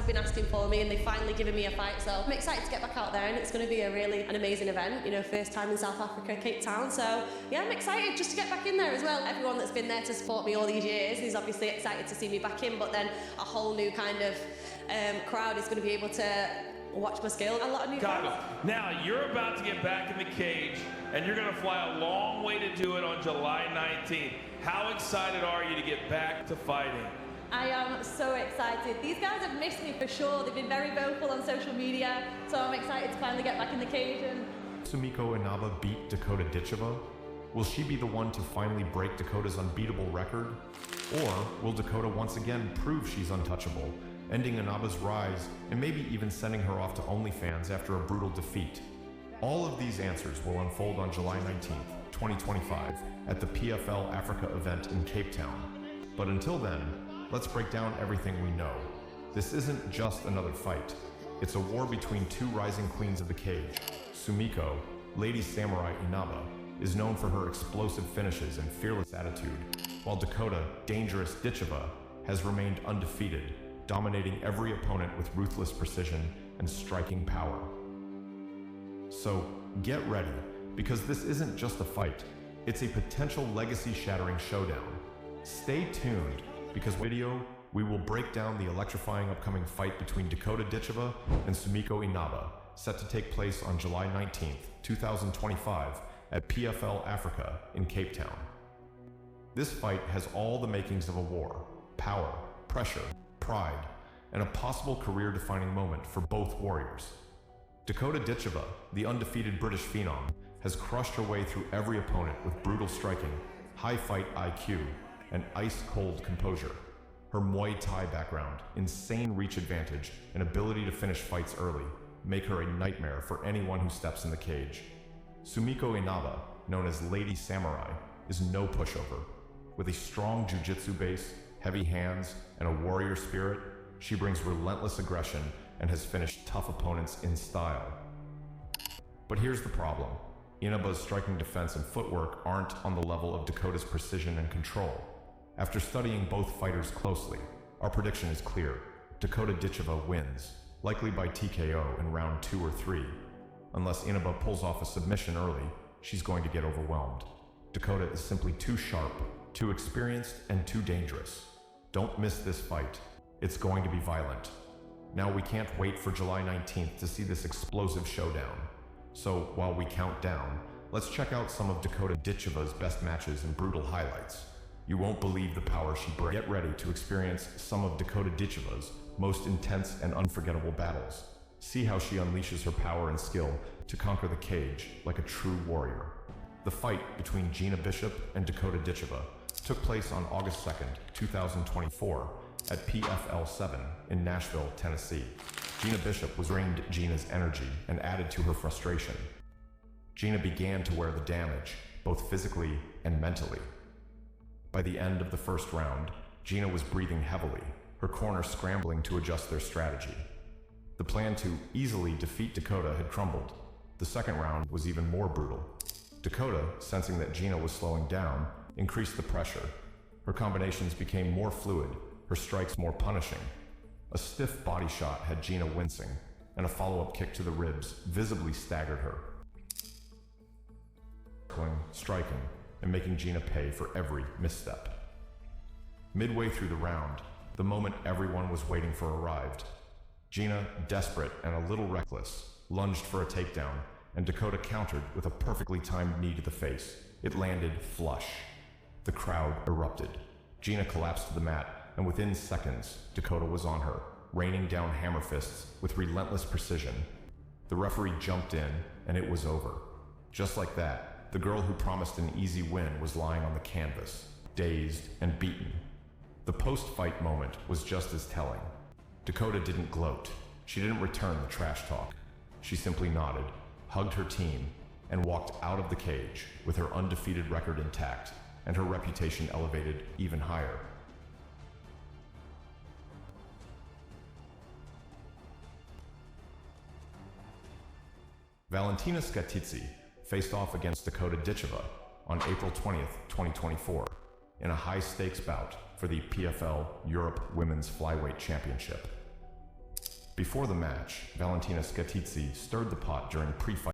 have been asking for me, and they've finally given me a fight. So I'm excited to get back out there, and it's going to be an amazing event. You know, first time in South Africa, Cape Town. So yeah, I'm excited just to get back in there as well. Everyone that's been there to support me all these years is obviously excited to see me back in, but then a whole new kind of crowd is going to be able to watch my skill. A lot of new fans. Now you're about to get back in the cage, and you're going to fly a long way to do it on July 19th. How excited are you to get back to fighting? I am so excited. These guys have missed me for sure. They've been very vocal on social media, so I'm excited to finally get back in the cage. Sumiko Inaba beat Dakota Ditcheva. Will she be the one to finally break Dakota's unbeatable record? Or will Dakota once again prove she's untouchable, ending Inaba's rise and maybe even sending her off to OnlyFans after a brutal defeat? All of these answers will unfold on July 19th, 2025 at the PFL Africa event in Cape Town. But until then, let's break down everything we know. This isn't just another fight. It's a war between two rising queens of the cage. Sumiko, Lady Samurai Inaba, is known for her explosive finishes and fearless attitude, while Dakota, Dangerous Ditcheva, has remained undefeated, dominating every opponent with ruthless precision and striking power. So get ready, because this isn't just a fight, it's a potential legacy-shattering showdown. Stay tuned, because we will break down the electrifying upcoming fight between Dakota Ditcheva and Sumiko Inaba, set to take place on July 19th, 2025 at PFL Africa in Cape Town. This fight has all the makings of a war: power, pressure, pride, and a possible career-defining moment for both warriors. Dakota Ditcheva, the undefeated British phenom, has crushed her way through every opponent with brutal striking, high fight IQ, and ice-cold composure. Her Muay Thai background, insane reach advantage, and ability to finish fights early make her a nightmare for anyone who steps in the cage. Sumiko Inaba, known as Lady Samurai, is no pushover. With a strong jiu-jitsu base, heavy hands, and a warrior spirit, she brings relentless aggression and has finished tough opponents in style. But here's the problem. Inaba's striking defense and footwork aren't on the level of Dakota's precision and control. After studying both fighters closely, our prediction is clear. Dakota Ditcheva wins, likely by TKO in round 2 or 3. Unless Inaba pulls off a submission early, she's going to get overwhelmed. Dakota is simply too sharp, too experienced, and too dangerous. Don't miss this fight. It's going to be violent. Now we can't wait for July 19th to see this explosive showdown. So while we count down, let's check out some of Dakota Ditcheva's best matches and brutal highlights. You won't believe the power she brings. Get ready to experience some of Dakota Ditcheva's most intense and unforgettable battles. See how she unleashes her power and skill to conquer the cage like a true warrior. The fight between Gina Bishop and Dakota Ditcheva took place on August 2nd, 2024 at PFL 7 in Nashville, Tennessee. Gina Bishop was drained Gina's energy and added to her frustration. Gina began to wear the damage, both physically and mentally. By the end of the first round, Gina was breathing heavily, her corner scrambling to adjust their strategy. The plan to easily defeat Dakota had crumbled. The second round was even more brutal. Dakota, sensing that Gina was slowing down, increased the pressure. Her combinations became more fluid, her strikes more punishing. A stiff body shot had Gina wincing, and a follow-up kick to the ribs visibly staggered her. Striking, and making Gina pay for every misstep. Midway through the round, the moment everyone was waiting for arrived. Gina, desperate and a little reckless, lunged for a takedown, and Dakota countered with a perfectly timed knee to the face. It landed flush. The crowd erupted. Gina collapsed to the mat, and within seconds, Dakota was on her, raining down hammer fists with relentless precision. The referee jumped in, and it was over. Just like that, the girl who promised an easy win was lying on the canvas, dazed and beaten. The post-fight moment was just as telling. Dakota didn't gloat. She didn't return the trash talk. She simply nodded, hugged her team, and walked out of the cage with her undefeated record intact and her reputation elevated even higher. Valentina Scatizzi faced off against Dakota Ditcheva on April 20th, 2024, in a high-stakes bout for the PFL Europe Women's Flyweight Championship. Before the match, Valentina Scatizzi stirred the pot during pre-fight